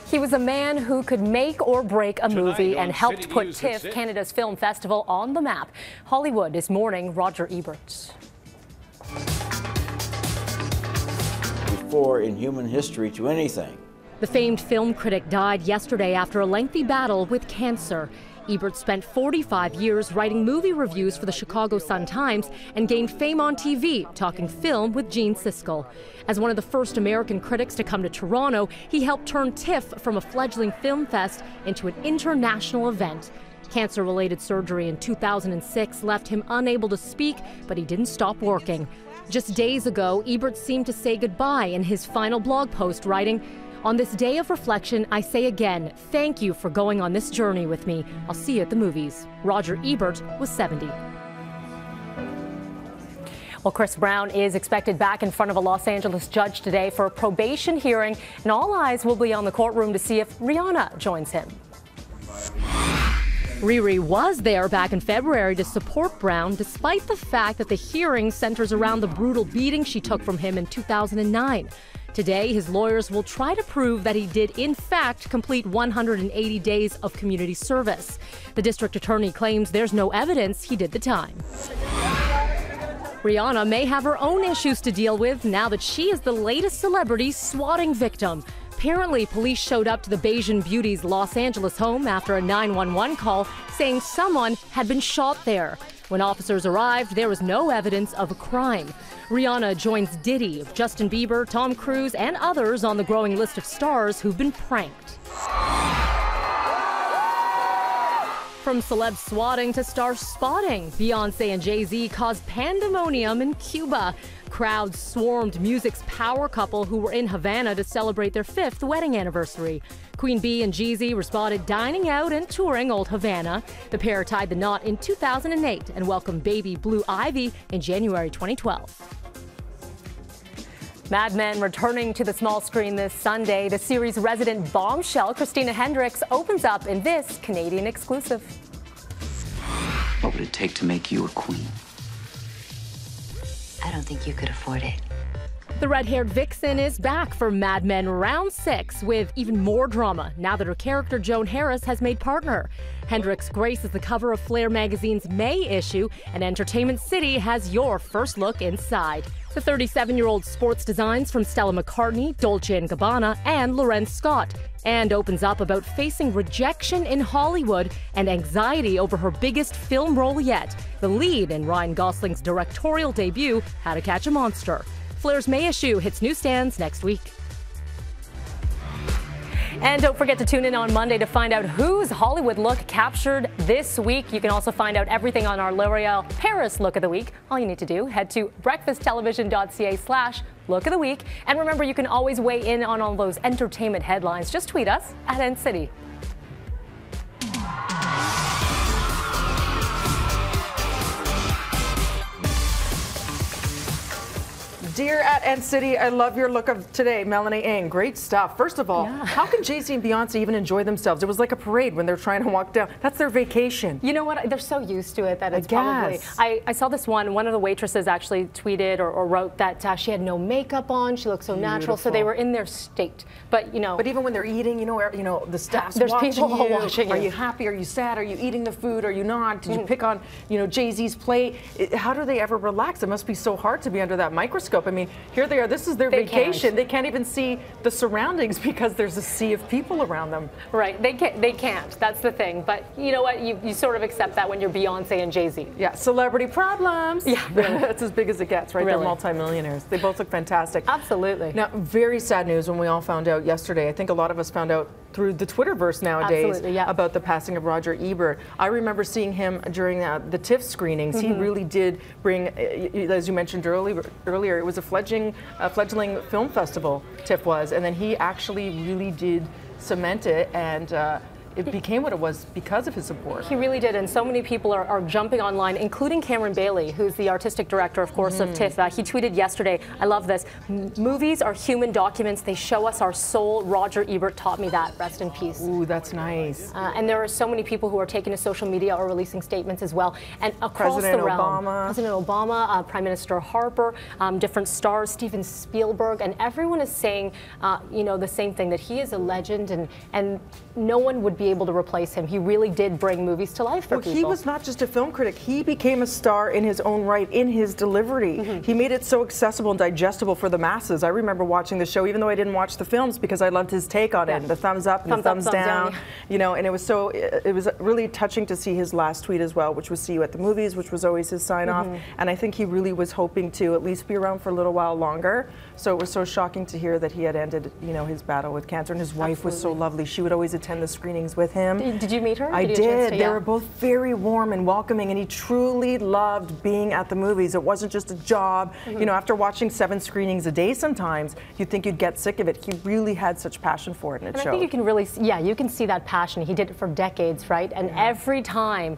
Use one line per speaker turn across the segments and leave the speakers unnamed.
He was a man who could make or break a movie and helped put TIFF, Canada's film festival, on the map. Hollywood is mourning Roger Ebert.
Before in human history to anything.
The famed film critic died yesterday after a lengthy battle with cancer. Ebert spent 45 years writing movie reviews for the Chicago Sun-Times and gained fame on TV, talking film with Gene Siskel. As one of the first American critics to come to Toronto, he helped turn TIFF from a fledgling film fest into an international event. Cancer-related surgery in 2006 left him unable to speak, but he didn't stop working. Just days ago, Ebert seemed to say goodbye in his final blog post, writing, "On this day of reflection, I say again, thank you for going on this journey with me. I'll see you at the movies." Roger Ebert was 70. Well, Chris Brown is expected back in front of a Los Angeles judge today for a probation hearing, and all eyes will be on the courtroom to see if Rihanna joins him. Riri was there back in February to support Brown, despite the fact that the hearing centers around the brutal beating she took from him in 2009. Today, his lawyers will try to prove that he did, in fact, complete 180 days of community service. The district attorney claims there's no evidence he did the time. Rihanna may have her own issues to deal with now that she is the latest celebrity swatting victim. Apparently, police showed up to the Bayesian beauty's Los Angeles home after a 911 call saying someone had been shot there. When officers arrived, there was no evidence of a crime. Rihanna joins Diddy, Justin Bieber, Tom Cruise, and others on the growing list of stars who've been pranked. From celeb swatting to star spotting, Beyonce and Jay-Z caused pandemonium in Cuba. Crowds swarmed music's power couple who were in Havana to celebrate their 5th wedding anniversary. Queen Bee and Jeezy were spotted dining out and touring Old Havana. The pair tied the knot in 2008 and welcomed baby Blue Ivy in January 2012. Mad Men returning to the small screen this Sunday. The series' resident bombshell, Christina Hendricks, opens up in this Canadian exclusive.
What would it take to make you a queen?
I don't think you could afford it.
The red-haired vixen is back for Mad Men Round 6 with even more drama now that her character Joan Harris has made partner. Hendricks graces the cover of Flair magazine's May issue, and Entertainment City has your first look inside. The 37-year-old sports designs from Stella McCartney, Dolce & Gabbana, and Lorenz Scott, and opens up about facing rejection in Hollywood and anxiety over her biggest film role yet, the lead in Ryan Gosling's directorial debut, How to Catch a Monster. Flair's May issue hits newsstands next week. And don't forget to tune in on Monday to find out whose Hollywood look captured this week. You can also find out everything on our L'Oreal Paris Look of the Week. All you need to do, head to breakfasttelevision.ca/Look of the Week. And remember, you can always weigh in on all those entertainment headlines. Just tweet us at NCity.
Dear at NCity, I love your look of today, Melanie Ng. Great stuff. First of all, how can Jay-Z and Beyonce even enjoy themselves? It was like a parade when they're trying to walk down. That's their vacation.
You know what? They're so used to it that it's probably... I saw this one of the waitresses actually tweeted or wrote that she had no makeup on. She looked so natural. So they were in their state. But, you know...
But even when they're eating, the staff's
there's
watching
people
you.
watching you.
Are you happy? Are you sad? Are you eating the food? Are you not? Did you pick on, Jay-Z's plate? How do they ever relax? It must be so hard to be under that microscope. I mean, here they are. This is their vacation. They can't even see the surroundings because there's a sea of people around them.
Right. They can't. That's the thing. But you know what? You sort of accept that when you're Beyonce and Jay-Z.
Yeah. Celebrity problems.
Yeah.
Really. That's as big as it gets, right?
Really.
They're multimillionaires. They both look fantastic.
Absolutely.
Now, very sad news when we all found out yesterday. I think a lot of us found out through the Twitterverse nowadays about the passing of Roger Ebert. I remember seeing him during the TIFF screenings. He really did bring, as you mentioned earlier, it was a fledgling film festival, TIFF was, and then he actually really did cement it, and it became what it was because of his support.
He really did, and so many people are jumping online, including Cameron Bailey, who's the artistic director, of course, of TIFF. He tweeted yesterday, I love this, movies are human documents, they show us our soul. Roger Ebert taught me that. Rest in peace.
Ooh, that's nice.
And there are so many people who are taking to social media or releasing statements as well. And across
President
the realm,
Obama.
President Obama, Prime Minister Harper, different stars, Steven Spielberg, and everyone is saying, you know, the same thing, that he is a legend, and no one would be able to replace him. He really did bring movies to life for people.
He was not just a film critic. He became a star in his own right, in his delivery. He made it so accessible and digestible for the masses. I remember watching the show, even though I didn't watch the films, because I loved his take on it, the thumbs up and the thumbs down. You know, and it was really touching to see his last tweet as well, which was "See you at the movies," which was always his sign off. And I think he really was hoping to at least be around for a little while longer. So it was so shocking to hear that he had ended, you know, his battle with cancer. And his wife was so lovely. She would always attend the screenings with him.
Did you meet her?
I did. They were both very warm and welcoming, and he truly loved being at the movies. It wasn't just a job. You know, after watching 7 screenings a day sometimes, you'd think you'd get sick of it. He really had such passion for it, and it showed.
I think you can really, you can see that passion. He did it for decades, right? And every time,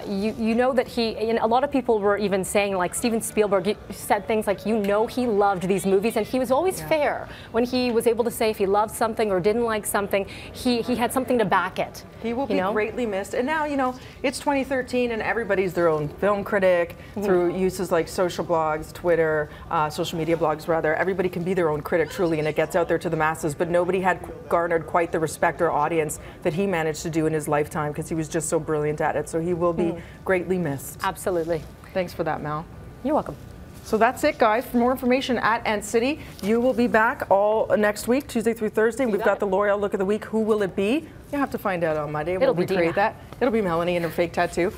you know that and a lot of people were even saying, like Steven Spielberg said things like, you know, he loved these movies, and he was always fair when he was able to say if he loved something or didn't like something, he had something to back it.
He will be greatly missed. And now, you know, it's 2013 and everybody's their own film critic through uses like social blogs, Twitter, social media blogs rather. Everybody can be their own critic truly, and it gets out there to the masses, but nobody had garnered quite the respect or audience that he managed to do in his lifetime, because he was just so brilliant at it. So he will be greatly missed.
Absolutely.
Thanks for that, Mel.
You're welcome.
So that's it, guys. For more information at Ant City, you will be back all next week, Tuesday through Thursday. We've got the L'Oreal Look of the Week. Who will it be? You have to find out on Monday.
It'll be
create that. It'll be Melanie and her fake tattoo.